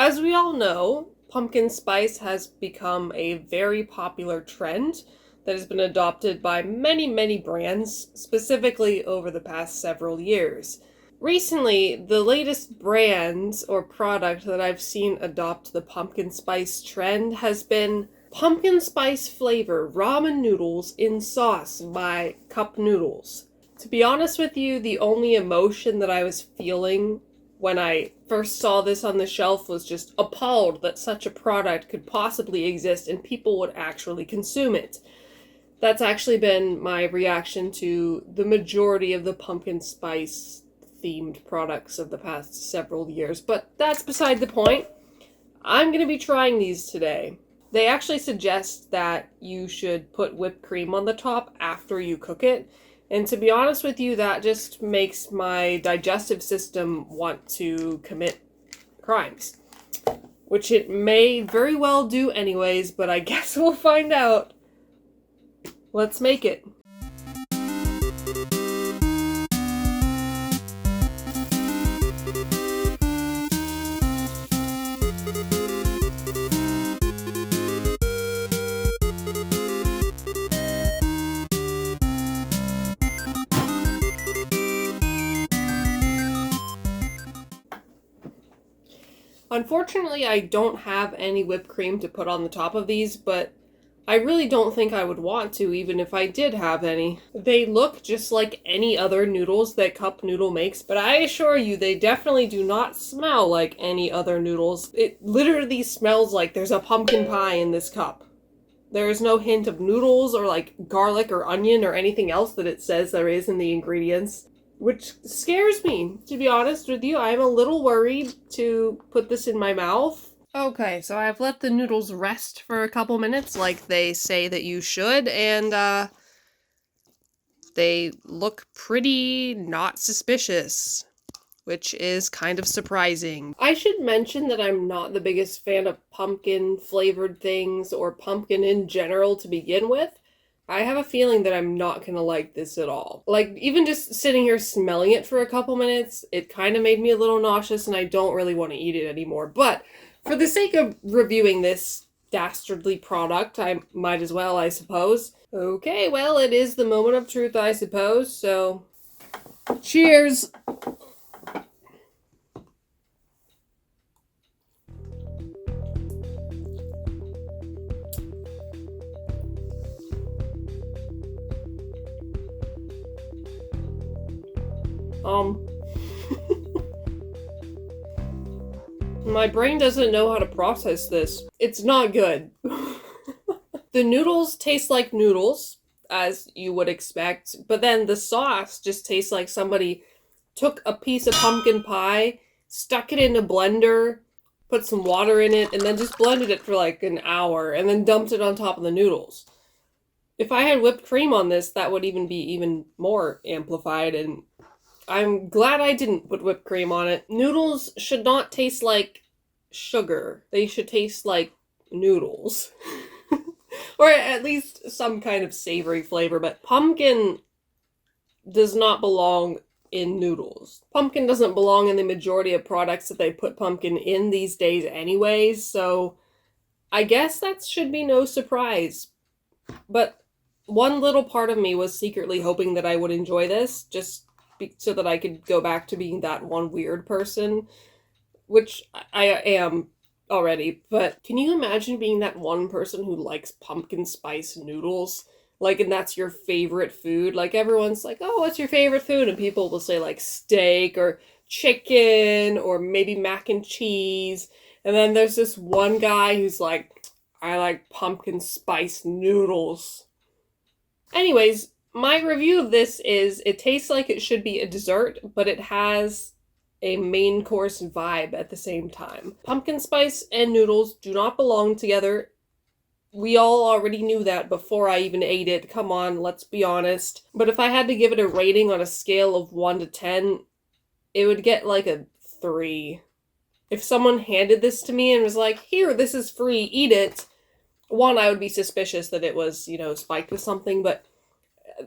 As we all know, pumpkin spice has become a very popular trend that has been adopted by many, many brands, specifically over the past several years. Recently, the latest brand or product that I've seen adopt the pumpkin spice trend has been pumpkin spice flavor ramen noodles in sauce by Cup Noodles. To be honest with you, the only emotion that I was feeling when I first saw this on the shelf was just appalled that such a product could possibly exist and people would actually consume it. That's actually been my reaction to the majority of the pumpkin spice themed products of the past several years, but that's beside the point. I'm going to be trying these today. They actually suggest that you should put whipped cream on the top after you cook it. And to be honest with you, that just makes my digestive system want to commit crimes. Which it may very well do anyways, but I guess we'll find out. Let's make it. Unfortunately, I don't have any whipped cream to put on the top of these, but I really don't think I would want to, even if I did have any. They look just like any other noodles that Cup Noodle makes, but I assure you, they definitely do not smell like any other noodles. It literally smells like there's a pumpkin pie in this cup. There is no hint of noodles or like garlic or onion or anything else that it says there is in the ingredients. Which scares me, to be honest with you. I'm a little worried to put this in my mouth. Okay, so I've let the noodles rest for a couple minutes like they say that you should, and they look pretty not suspicious, which is kind of surprising. I should mention that I'm not the biggest fan of pumpkin-flavored things or pumpkin in general to begin with. I have a feeling that I'm not gonna like this at all. Like, even just sitting here smelling it for a couple minutes, it kind of made me a little nauseous and I don't really want to eat it anymore. But for the sake of reviewing this dastardly product, I might as well, I suppose. Okay, well, it is the moment of truth, I suppose, so cheers! My brain doesn't know how to process this. It's not good. The noodles taste like noodles, as you would expect, but then the sauce just tastes like somebody took a piece of pumpkin pie, stuck it in a blender, put some water in it, and then just blended it for like an hour, and then dumped it on top of the noodles. If I had whipped cream on this, that would even be even more amplified, and I'm glad I didn't put whipped cream on it. Noodles should not taste like sugar. They should taste like noodles. Or at least some kind of savory flavor, but pumpkin does not belong in noodles. Pumpkin doesn't belong in the majority of products that they put pumpkin in these days anyways, so I guess that should be no surprise. But one little part of me was secretly hoping that I would enjoy this, just so that I could go back to being that one weird person, which I am already, but can you imagine being that one person who likes pumpkin spice noodles? Like, and that's your favorite food? Like, everyone's like, oh, what's your favorite food? And people will say, like, steak or chicken or maybe mac and cheese. And then there's this one guy who's like, I like pumpkin spice noodles. Anyways, my review of this is it tastes like it should be a dessert, but it has a main course vibe at the same time. Pumpkin spice and noodles do not belong together. We all already knew that before I even ate it. Come on, let's be honest. But if I had to give it a rating on a scale of 1 to 10, it would get like a 3. If someone handed this to me and was like, here, this is free, eat it, one, I would be suspicious that it was, spiked with something, but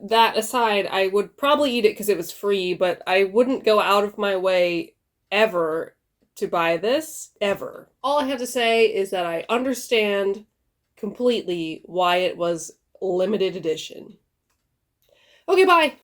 that aside, I would probably eat it because it was free, but I wouldn't go out of my way ever to buy this ever. All I have to say is that I understand completely why it was limited edition. Okay, bye!